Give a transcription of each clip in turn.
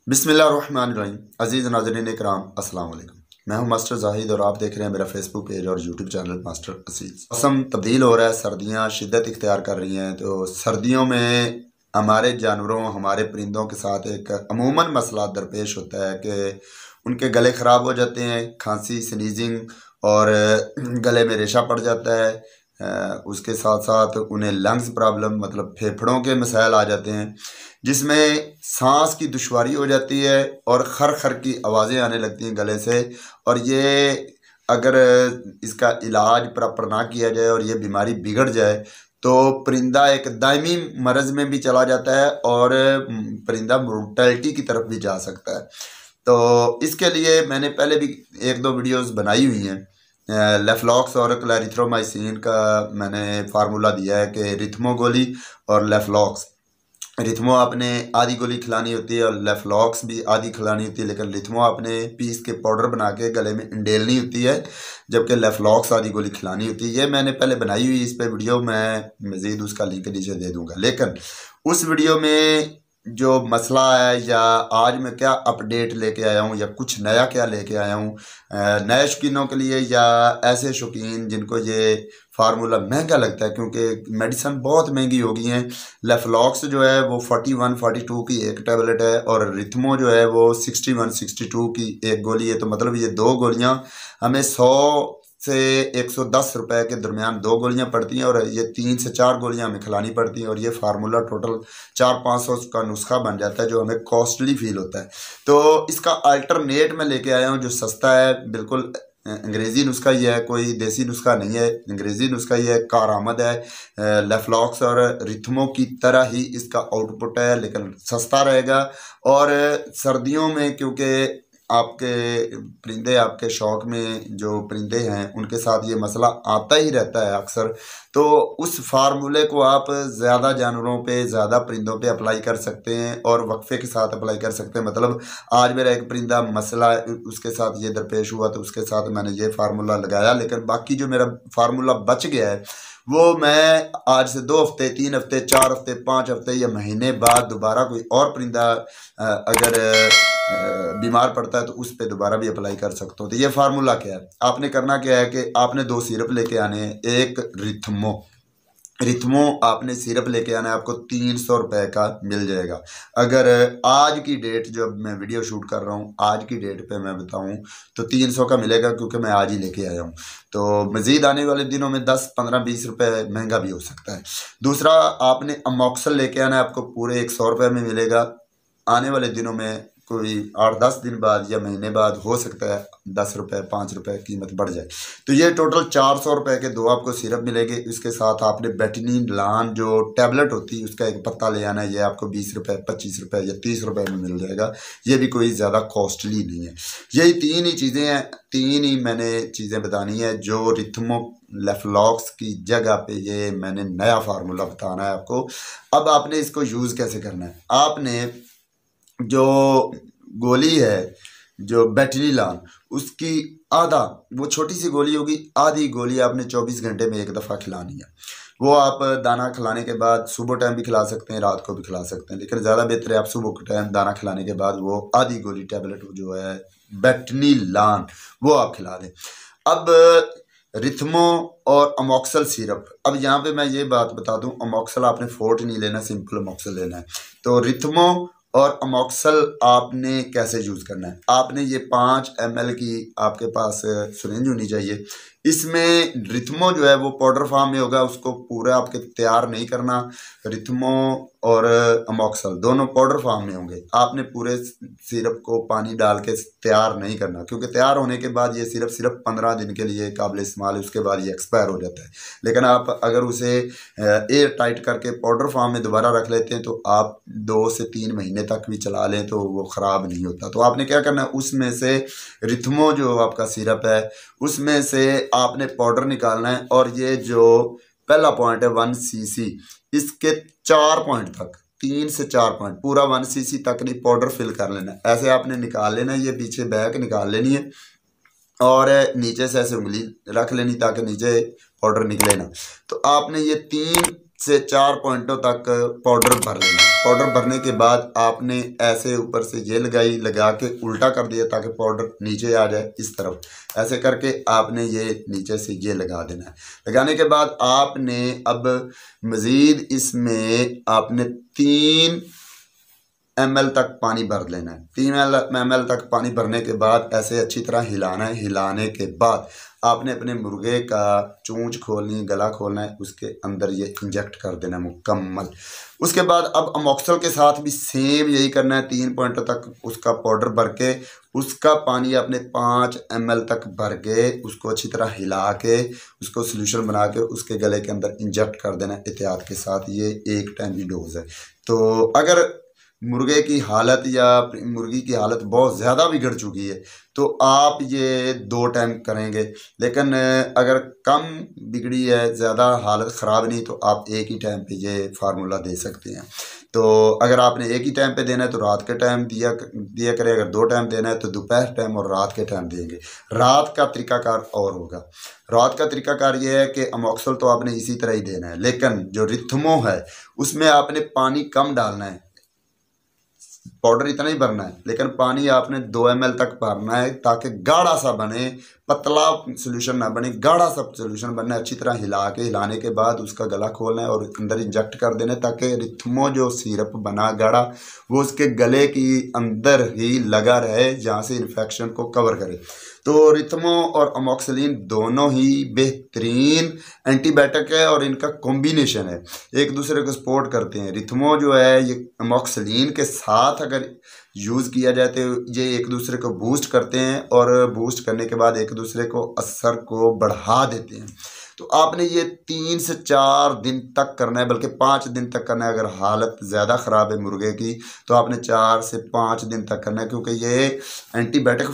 बिस्मिल्लाहिर्रहमानिर्रहीम। अज़ीज़ नाज़रीन इकराम, अस्सलाम वालेकुम। मैं हूं मास्टर जाहिद और आप देख रहे हैं मेरा फेसबुक पेज और यूट्यूब चैनल मास्टर असीज़। मौसम तब्दील हो रहा है, सर्दियां शिद्दत इख्तियार कर रही हैं। तो सर्दियों में हमारे जानवरों, हमारे परिंदों के साथ एक अमूमन मसला दरपेश होता है कि उनके गले ख़राब हो जाते हैं, खांसी, स्नीजिंग और गले में रेशा पड़ जाता है। उसके साथ साथ उन्हें लंग्स प्रॉब्लम मतलब फेफड़ों के मसाइल आ जाते हैं, जिसमें सांस की दुश्वारी हो जाती है और खर खर की आवाज़ें आने लगती हैं गले से। और ये अगर इसका इलाज प्रॉपर ना किया जाए और ये बीमारी बिगड़ जाए तो परिंदा एक दायमी मरज में भी चला जाता है और परिंदा मोर्टेलिटी की तरफ भी जा सकता है। तो इसके लिए मैंने पहले भी एक दो वीडियोस बनाई हुई हैं। लेफ्लॉक्स और क्लैरिथ्रोमाइसिन का मैंने फार्मूला दिया है कि रिथमो गोली और लेफ्लॉक्स। रिथमो आपने आधी गोली खिलानी होती है और लेफ्लॉक्स भी आधी खिलानी होती है, लेकिन रिथमो आपने पीस के पाउडर बना के गले में इंडेलनी होती है, जबकि लेफ्लॉक्स आधी गोली खिलानी होती है। ये मैंने पहले बनाई हुई, इस पे वीडियो मैं मज़ीद उसका लिंक नीचे दे दूंगा। लेकिन उस वीडियो में जो मसला है या आज मैं क्या अपडेट लेके आया हूँ या कुछ नया क्या लेके आया हूँ नए शौकीनों के लिए या ऐसे शौकीन जिनको ये फार्मूला महंगा लगता है, क्योंकि मेडिसिन बहुत महंगी हो गई हैं। लेफ्लॉक्स जो है वो 41-42 की एक टैबलेट है और रिथमो जो है वो 61-62 की एक गोली है। तो मतलब ये दो गोलियां हमें 100 से 110 रुपए के दरमियान दो गोलियां पड़ती हैं और ये 3 से 4 गोलियां हमें खिलानी पड़ती हैं और ये फार्मूला टोटल 400-500 का नुस्खा बन जाता है, जो हमें कॉस्टली फील होता है। तो इसका अल्टरनेट मैं लेके आया हूँ जो सस्ता है, बिल्कुल अंग्रेज़ी नुस्खा ही है, कोई देसी नुस्खा नहीं है, अंग्रेज़ी नुस्खा ही है, कारआमद है। लेफ्लॉक्स और रिथमो की तरह ही इसका आउटपुट है, लेकिन सस्ता रहेगा। और सर्दियों में क्योंकि आपके परिंदे आपके शौक में जो परिंदे हैं उनके साथ ये मसला आता ही रहता है अक्सर, तो उस फार्मूले को आप ज़्यादा जानवरों पे, ज़्यादा परिंदों पे अप्लाई कर सकते हैं और वक्फे के साथ अप्लाई कर सकते हैं। मतलब आज मेरा एक परिंदा मसला उसके साथ ये दरपेश हुआ तो उसके साथ मैंने ये फार्मूला लगाया, लेकिन बाकी जो मेरा फार्मूला बच गया है वो मैं आज से 2 हफ्ते, 3 हफ्ते, 4 हफ्ते, 5 हफ्ते या महीने बाद दोबारा कोई और परिंदा अगर बीमार पड़ता है तो उस पर दोबारा भी अप्लाई कर सकता हूँ। तो ये फार्मूला क्या है, आपने करना क्या है कि आपने 2 सिरप लेके आने हैं। एक रिथमो रिथमो आपने सिरप लेके आना है, आपको 300 रुपये का मिल जाएगा। अगर आज की डेट, जब मैं वीडियो शूट कर रहा हूँ आज की डेट पे मैं बताऊँ तो 300 का मिलेगा, क्योंकि मैं आज ही लेके आया हूँ। तो मज़ीद आने वाले दिनों में 10, 15, 20 रुपये महंगा भी हो सकता है। दूसरा, आपने अमोक्सल लेके आना है, आपको पूरे 100 रुपये में मिलेगा। आने वाले दिनों में कोई 8-10 दिन बाद या महीने बाद हो सकता है 10 रुपये, 5 रुपये कीमत बढ़ जाए। तो ये टोटल 400 रुपये के 2 आपको सिरप मिलेंगे। इसके साथ आपने बेटिनिलान जो टैबलेट होती है उसका एक पत्ता ले आना है, ये आपको 20 रुपये, 25 रुपये या 30 रुपये में मिल जाएगा। ये भी कोई ज़्यादा कॉस्टली नहीं है। यही 3 ही चीज़ें हैं, 3 ही मैंने चीज़ें बतानी है जो रिथमो लेफ्लॉक्स की जगह पे ये मैंने नया फार्मूला बताना है आपको। अब आपने इसको यूज़ कैसे करना है, आपने जो गोली है जो बेटिनिलान उसकी आधा, वो छोटी सी गोली होगी, आधी गोली आपने 24 घंटे में एक दफ़ा खिलानी है। वो आप दाना खिलाने के बाद सुबह टाइम भी खिला सकते हैं, रात को भी खिला सकते हैं, लेकिन ज़्यादा बेहतर है आप सुबह के टाइम दाना खिलाने के बाद वो आधी गोली टैबलेट जो है बेटिनिलान वो आप खिला दें। अब रिथमो और अमोक्सल सिरप, अब यहाँ पे मैं ये बात बता दूं, अमोक्सल आपने फोर्ट नहीं लेना, सिंपल अमोक्सल लेना है। तो रिथमो और अमोक्सल आपने कैसे यूज़ करना है, आपने ये 5 ml की आपके पास सिरिंज होनी चाहिए। इसमें रिथमो जो है वो पाउडर फॉर्म में होगा, उसको पूरा आपके तैयार नहीं करना। रिथमो और अमोक्सल दोनों पाउडर फॉर्म में होंगे। आपने पूरे सिरप को पानी डाल के तैयार नहीं करना, क्योंकि तैयार होने के बाद ये सिरप सिर्फ 15 दिन के लिए काबिल इस्तेमाल है, उसके बाद ये एक्सपायर हो जाता है। लेकिन आप अगर उसे एयर टाइट करके पाउडर फॉर्म में दोबारा रख लेते हैं तो आप 2 से 3 महीने तक भी चला लें तो वो ख़राब नहीं होता। तो आपने क्या करना है, उसमें से रिथमो जो आपका सिरप है उसमें से आपने पाउडर निकालना है और ये जो पहला पॉइंट है 1 cc, इसके 4 पॉइंट तक, 3 से 4 पॉइंट, पूरा 1 cc तक नहीं पाउडर फिल कर लेना है। ऐसे आपने निकाल लेना है, ये पीछे बैक निकाल लेनी है और नीचे से ऐसे उंगली रख लेनी ताकि नीचे पाउडर निकले ना। तो आपने ये 3 से 4 पॉइंटों तक पाउडर भर लेना। पाउडर भरने के बाद आपने ऐसे ऊपर से ये लगा के उल्टा कर दिया ताकि पाउडर नीचे आ जाए इस तरफ। ऐसे करके आपने ये नीचे से ये लगा देना है। लगाने के बाद आपने अब मज़ीद इसमें आपने 3 ml तक पानी भर लेना है। 3 ml तक पानी भरने के बाद ऐसे अच्छी तरह हिलाना है। हिलाने के बाद आपने अपने मुर्गे का चोंच खोलनी, गला खोलना है, उसके अंदर ये इंजेक्ट कर देना है मुकम्मल। उसके बाद अब अमोक्सल के साथ भी सेम यही करना है। 3 पॉइंट तक उसका पाउडर भर के उसका पानी आपने 5 ml तक भर के उसको अच्छी तरह हिला के उसको सोल्यूशन बना के उसके गले के अंदर इंजेक्ट कर देना है एहतियात के साथ। ये एक टाइम की डोज है। तो अगर मुर्गे की हालत या मुर्गी की हालत बहुत ज़्यादा बिगड़ चुकी है तो आप ये 2 टाइम करेंगे। लेकिन अगर कम बिगड़ी है, ज़्यादा हालत ख़राब नहीं, तो आप एक ही टाइम पे ये फार्मूला दे सकते हैं। तो अगर आपने एक ही टाइम पे देना है तो रात के टाइम दिया करें। अगर 2 टाइम देना है तो दोपहर टाइम और रात के टाइम देंगे। रात का तरीकाकार और होगा। रात का तरीकाकार ये है कि अमोक्सल तो आपने इसी तरह ही देना है, लेकिन जो रिथमो है उसमें आपने पानी कम डालना है। पाउडर इतना ही भरना है, लेकिन पानी आपने 2 ml तक भरना है ताकि गाढ़ा सा बने, पतला सोल्यूशन ना बने, गाढ़ा सा सोल्यूशन बनना है। अच्छी तरह हिलाने के बाद उसका गला खोलना है और अंदर इंजेक्ट कर देना है ताकि रिथमो जो सिरप बना गाढ़ा वो उसके गले की अंदर ही लगा रहे, जहाँ से इन्फेक्शन को कवर करे। तो रिथमो और अमोक्सिलिन दोनों ही बेहतरीन एंटीबायोटिक है और इनका कॉम्बिनेशन है, एक दूसरे को सपोर्ट करते हैं। रिथमो जो है ये अमोक्सिलिन के साथ अगर यूज़ किया जाए तो ये एक दूसरे को बूस्ट करते हैं और बूस्ट करने के बाद एक दूसरे को असर को बढ़ा देते हैं। तो आपने ये 3 से 4 दिन तक करना है, बल्कि 5 दिन तक करना है। अगर हालत ज़्यादा ख़राब है मुर्गे की तो आपने 4 से 5 दिन तक करना है, क्योंकि ये एंटीबायोटिक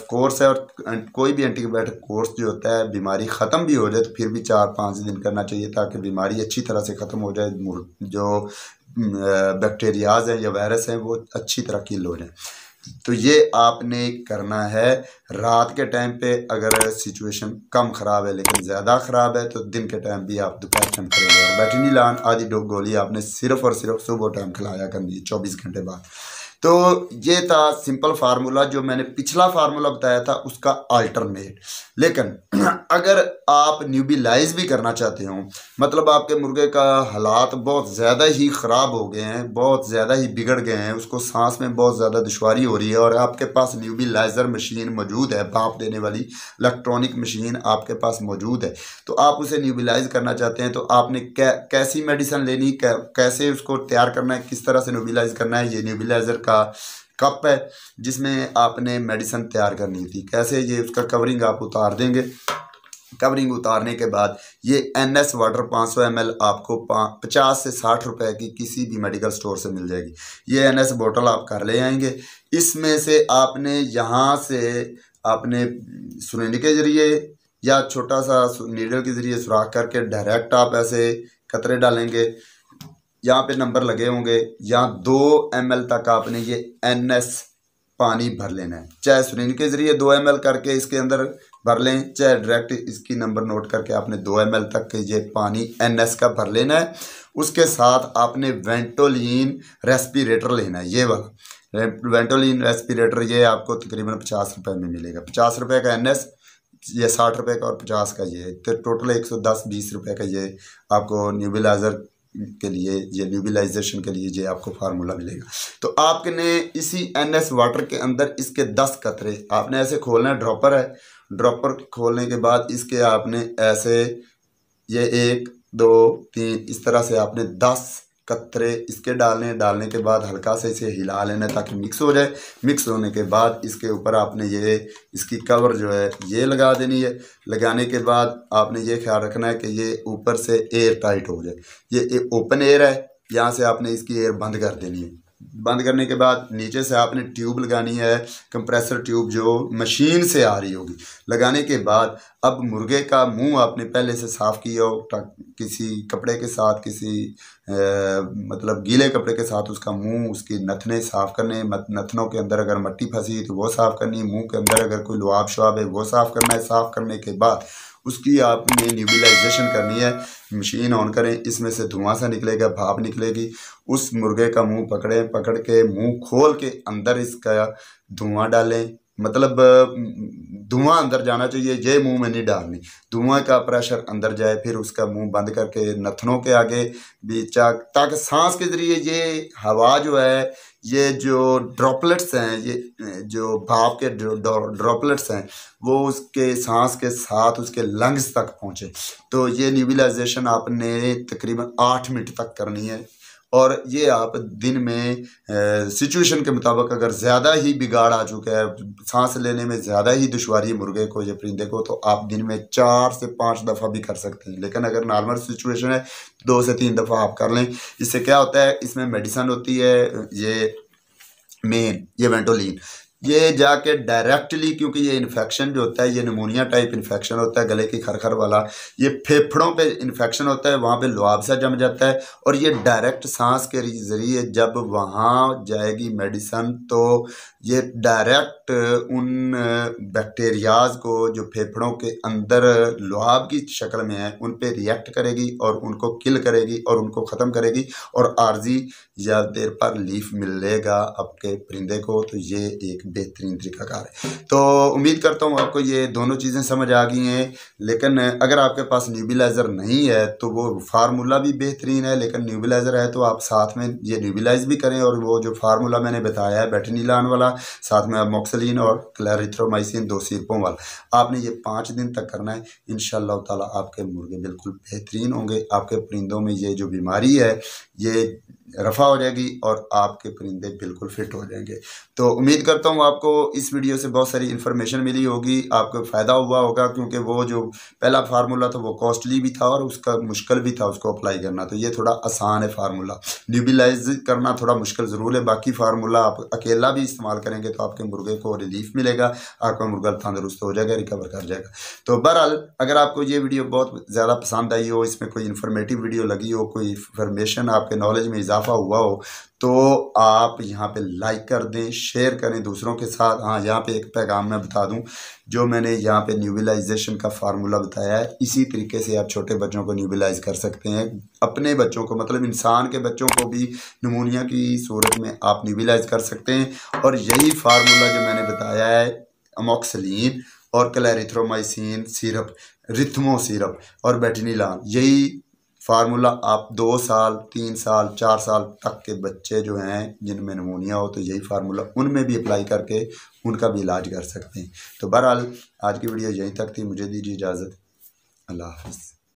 कोर्स है और कोई भी एंटीबायोटिक कोर्स जो होता है बीमारी ख़त्म भी हो जाए तो फिर भी 4-5 दिन करना चाहिए ताकि बीमारी अच्छी तरह से ख़त्म हो जाए, जो बैक्टीरियाज हैं या वायरस हैं वो अच्छी तरह किल हो जाए। तो ये आपने करना है रात के टाइम पे। अगर सिचुएशन कम ख़राब है लेकिन ज़्यादा ख़राब है तो दिन के टाइम भी आप दोपहर टाइम करेंगे। और बैटिनिलान आदि गोली आपने सिर्फ़ और सिर्फ सुबह टाइम खिलाया करनी है 24 घंटे बाद। तो ये था सिंपल फार्मूला जो मैंने पिछला फार्मूला बताया था उसका अल्टरनेट। लेकिन अगर आप न्यूबिलाइज भी करना चाहते हो, मतलब आपके मुर्गे का हालात बहुत ज़्यादा ही ख़राब हो गए हैं, बहुत ज़्यादा ही बिगड़ गए हैं, उसको सांस में बहुत ज़्यादा दुश्वारी हो रही है और आपके पास न्यूबिलाइज़र मशीन मौजूद है, भाप देने वाली इलेक्ट्रॉनिक मशीन आपके पास मौजूद है, तो आप उसे न्यूबिलाइज करना चाहते हैं तो आपने कैसी मेडिसिन लेनी, कैसे उसको तैयार करना है, किस तरह से न्यूबिलाइज करना है। ये न्यूबिलाइज़र का कप है जिसमें आपने मेडिसिन तैयार करनी थी। कैसे, ये उसका कवरिंग आप उतार देंगे। कवरिंग उतारने के बाद ये NS वाटर 500 ml आपको 50 से 60 रुपए की किसी भी मेडिकल स्टोर से मिल जाएगी। ये NS बोतल आप घर ले आएंगे। इसमें से आपने यहाँ से आपने सुरेंज के ज़रिए या छोटा सा नीडल के ज़रिए सुराख करके डायरेक्ट आप ऐसे कतरे डालेंगे। यहाँ पे नंबर लगे होंगे। यहाँ 2 ml तक आपने ये NS पानी भर लेना है। चाहे सुरेंज के ज़रिए 2 ml करके इसके अंदर भर लें, चाहे डायरेक्ट इसकी नंबर नोट करके आपने 2 ml तक ये पानी NS का भर लेना है। उसके साथ आपने वेंटोलिन रेस्पिरेटर लेना है। ये वाला वेंटोलिन रेस्पिरेटर ये आपको तकरीबन 50 रुपये में मिलेगा। 50 रुपये का NS, ये 60 रुपये का और 50 का ये, तो टोटल 110-20 रुपये का ये आपको न्यूबिलाइज़र के लिए, ये न्यूबिलाइजेशन के लिए ये आपको फार्मूला मिलेगा। तो आपने इसी NS वाटर के अंदर इसके 10 कतरे आपने ऐसे खोलना है। ड्रॉपर है, ड्रॉपर खोलने के बाद इसके आपने ऐसे ये 1 2 3 इस तरह से आपने 10 कतरे इसके डालने के बाद हल्का से इसे हिला लेना ताकि मिक्स हो जाए। मिक्स होने के बाद इसके ऊपर आपने ये इसकी कवर जो है ये लगा देनी है। लगाने के बाद आपने ये ख्याल रखना है कि ये ऊपर से एयर टाइट हो जाए। ये ओपन एयर है, यहाँ से आपने इसकी एयर बंद कर देनी है। बंद करने के बाद नीचे से आपने ट्यूब लगानी है, कंप्रेसर ट्यूब जो मशीन से आ रही होगी। लगाने के बाद अब मुर्गे का मुंह आपने पहले से साफ़ किया हो, किसी कपड़े के साथ, किसी मतलब गीले कपड़े के साथ उसका मुंह, उसकी नथने साफ़ करने। नथनों के अंदर अगर मट्टी फंसी तो वो साफ़ करनी, मुंह के अंदर अगर कोई लुआब शुआब है वो साफ़ करना है। साफ़ करने के बाद उसकी आपने न्यूबिलाइजेशन करनी है। मशीन ऑन करें, इसमें से धुआं सा निकलेगा, भाप निकलेगी। उस मुर्गे का मुंह पकड़ें, पकड़ के मुंह खोल के अंदर इसका धुआं डालें, मतलब धुआं अंदर जाना चाहिए, ये मुंह में नहीं डालनी। धुआं का प्रेशर अंदर जाए, फिर उसका मुंह बंद करके नथनों के आगे बीचा, ताकि सांस के ज़रिए ये हवा जो है, ये जो ड्रॉपलेट्स हैं, ये जो भाप के ड्रॉपलेट्स हैं, वो उसके सांस के साथ उसके लंग्स तक पहुँचे। तो ये न्यूबिलाइजेशन आपने तकरीबन 8 मिनट तक करनी है। और ये आप दिन में सिचुएशन के मुताबिक, अगर ज़्यादा ही बिगाड़ आ चुका है, सांस लेने में ज़्यादा ही दुश्वारी है मुर्गे को या परिंदे को, तो आप दिन में 4 से 5 दफ़ा भी कर सकते हैं। लेकिन अगर नॉर्मल सिचुएशन है 2 से 3 दफ़ा आप कर लें। इससे क्या होता है, इसमें मेडिसन होती है, ये वेंटोलिन, ये जाके डायरेक्टली, क्योंकि ये इन्फेक्शन जो होता है, ये निमोनिया टाइप इन्फेक्शन होता है, गले की खरखर वाला, ये फेफड़ों पे इन्फेक्शन होता है, वहाँ पे लुआब सा जम जाता है। और ये डायरेक्ट सांस के ज़रिए जब वहाँ जाएगी मेडिसन, तो ये डायरेक्ट उन बैक्टीरियाज को जो फेफड़ों के अंदर लुआब की शक्ल में है, उन पे रिएक्ट करेगी और उनको किल करेगी और उनको ख़त्म करेगी, और आर्जी या देर पर लीफ मिलेगा आपके परिंदे को। तो ये एक बेहतरीन तरीकाकार है। तो उम्मीद करता हूँ आपको ये दोनों चीज़ें समझ आ गई हैं। लेकिन अगर आपके पास न्यूबिलाइज़र नहीं है तो वो फार्मूला भी बेहतरीन है, लेकिन न्यूबिलाइज़र है तो आप साथ में ये न्यूबिलाइज भी करें, और वो जो फार्मूला मैंने बताया है बेटिनिलान वाला, साथ में अमोक्सिलिन और क्लैरिथ्रोमाइसिन 2 सिरपों वाला, आपने ये 5 दिन तक करना है। इंशाअल्लाह ताला आपके मुर्गे बिल्कुल बेहतरीन होंगे। आपके परिंदों में ये जो बीमारी है ये रफ़ा हो जाएगी और आपके परिंदे बिल्कुल फिट हो जाएंगे। तो उम्मीद करता हूँ आपको इस वीडियो से बहुत सारी इन्फॉर्मेशन मिली होगी, आपको फ़ायदा हुआ होगा, क्योंकि वो जो पहला फार्मूला था वो कॉस्टली भी था और उसका मुश्किल भी था उसको अप्लाई करना। तो ये थोड़ा आसान है फार्मूला, न्यूबिलाइज करना थोड़ा मुश्किल ज़रूर है। बाकी फार्मूला आप अकेला भी इस्तेमाल करेंगे तो आपके मुर्गे को रिलीफ मिलेगा, आपका मुर्गा तंदुरुस्त हो जाएगा, रिकवर कर जाएगा। तो बहरहाल अगर आपको ये वीडियो बहुत ज़्यादा पसंद आई हो, इसमें कोई इन्फॉर्मेटिव वीडियो लगी हो, कोई इन्फॉर्मेशन आपके नॉलेज में इजाफा हुआ हो, तो आप यहाँ पे लाइक कर दें, शेयर करें दूसरों के साथ। हाँ, यहाँ पे एक पैगाम मैं बता दूँ, जो मैंने यहाँ पे न्यूबिलाइजेशन का फार्मूला बताया है, इसी तरीके से आप छोटे बच्चों को न्यूबिलाइज कर सकते हैं। अपने बच्चों को, मतलब इंसान के बच्चों को भी निमोनिया की सूरत में आप न्यूबिलाइज कर सकते हैं। और यही फार्मूला जो मैंने बताया है, अमोक्सिलिन और क्लैरिथ्रोमाइसिन सिरप, रिथमो सिरप और बेटिनिलान, यही फार्मूला आप 2 साल 3 साल 4 साल तक के बच्चे जो हैं जिनमें निमोनिया हो, तो यही फार्मूला उनमें भी अप्लाई करके उनका भी इलाज कर सकते हैं। तो बहरहाल आज की वीडियो यहीं तक थी, मुझे दीजिए इजाज़त। अल्लाह हाफ़िज़।